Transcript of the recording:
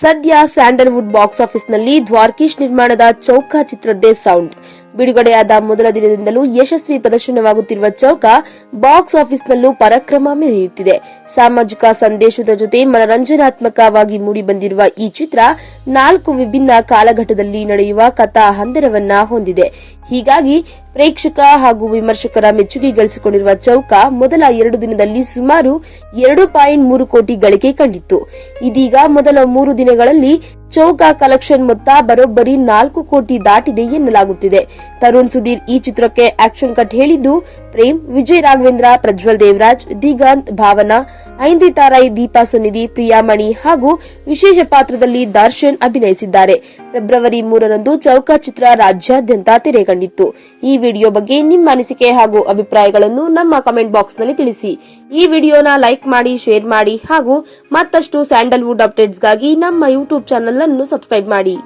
ಸದ್ಯ Sandalwood box ಆಫೀಸ್ನಲ್ಲಿ ದ್ವಾರಕೀಶ್ ನಿರ್ಮಾಣದ ಚೌಕ ಚಿತ್ರದ್ದೇ ಸೌಂಡ್. ಬಿಡುಗಡೆಯಾದ ಮೊದಲ ದಿನದಿಂದಲೂ ಯಶಸ್ವಿ ಪ್ರದರ್ಶನವಾಗುತ್ತಿರುವ ಚೌಕ ಬಾಕ್ಸ್ ಆಫೀಸ್ನಲ್ಲೂ ಪರಾಕ್ರಮ ಮೆರೆಯುತ್ತಿದೆ. ಸಾಮಾಜಿಕ ಸಂದೇಶದ ಜೊತೆ ಮನರಂಜನಾತ್ಮಕವಾಗಿ ಮೂಡಿಬಂದಿರುವ ಈ ಚಿತ್ರ 4 ವಿಭಿನ್ನ ಕಾಲಘಟ್ಟದಲ್ಲಿ ನಡೆಯುವ ಕಥಾ ಹಂದರವನ್ನ ಹೊಂದಿದೆ. ಹೀಗಾಗಿ ಪ್ರೇಕ್ಷಕ ಹಾಗೂ ವಿಮರ್ಶಕರ ಮೆಚ್ಚುಗೆ ಗಳಿಸಿಕೊಂಡಿರುವ ಚೌಕ ಮೊದಲ 2 ದಿನದಲ್ಲಿ ಸುಮಾರು 2.3 ಕೋಟಿ ಗಳಿಕೆ ಕಂಡಿತ್ತು. ಇದೀಗ ಮೊದಲ 3 ದಿನಗಳಲ್ಲಿ ಚೌಕ ಕಲೆಕ್ಷನ್ ಮೊತ್ತ ಬರೋಬ್ಬರಿ 4 ಕೋಟಿ ದಾಟಿದೆ ಎನ್ನಲಾಗುತ್ತಿದೆ. ತರುಣ್ ಸುಧೀರ್ ಈ ಚಿತ್ರಕ್ಕೆ ಆಕ್ಷನ್ ಕಟ್ ಹೇಳಿದ್ದು, ಪ್ರೇಮ್, ವಿಜಯ್ ರಾಘವೇಂದ್ರ, ಪ್ರಜ್ವಲ್ ದೇವರಾಜ್, ದಿಗಂತ್, ಭಾವನಾ, ಐಂದಿತಾ ರೈ, ದೀಪಾ ಸುನಿಧಿ, ಪ್ರಿಯಾಮಣಿ ಹಾಗೂ ವಿಶೇಷ ಪಾತ್ರದಲ್ಲಿ ದರ್ಶನ್ ಅಭಿನಯಿಸಿದ್ದಾರೆ. ಫೆಬ್ರವರಿ 3ರಂದು ಚೌಕ ಚಿತ್ರ ರಾಜ್ಯಾದ್ಯಂತ ತೆರೆ ಕಂಡಿತ್ತು. ಈ ವಿಡಿಯೋ ಬಗ್ಗೆ ನಿಮ್ಮ ಅನಿಸಿಕೆ ಹಾಗೂ ಅಭಿಪ್ರಾಯಗಳನ್ನು ನಮ್ಮ ಕಮೆಂಟ್ ಬಾಕ್ಸ್ನಲ್ಲಿ ತಿಳಿಸಿ. ಈ ವಿಡಿಯೋನ ಲೈಕ್ ಮಾಡಿ, ಶೇರ್ ಮಾಡಿ ಹಾಗೂ ಮತ್ತಷ್ಟು ಸ್ಯಾಂಡಲ್ವುಡ್ ಅಪ್ಡೇಟ್ಸ್ಗಾಗಿ ನಮ್ಮ ಯೂಟ್ಯೂಬ್ ಚಾನೆಲ್ ಅನ್ನು ಸಬ್ಸ್ಕ್ರೈಬ್ ಮಾಡಿ.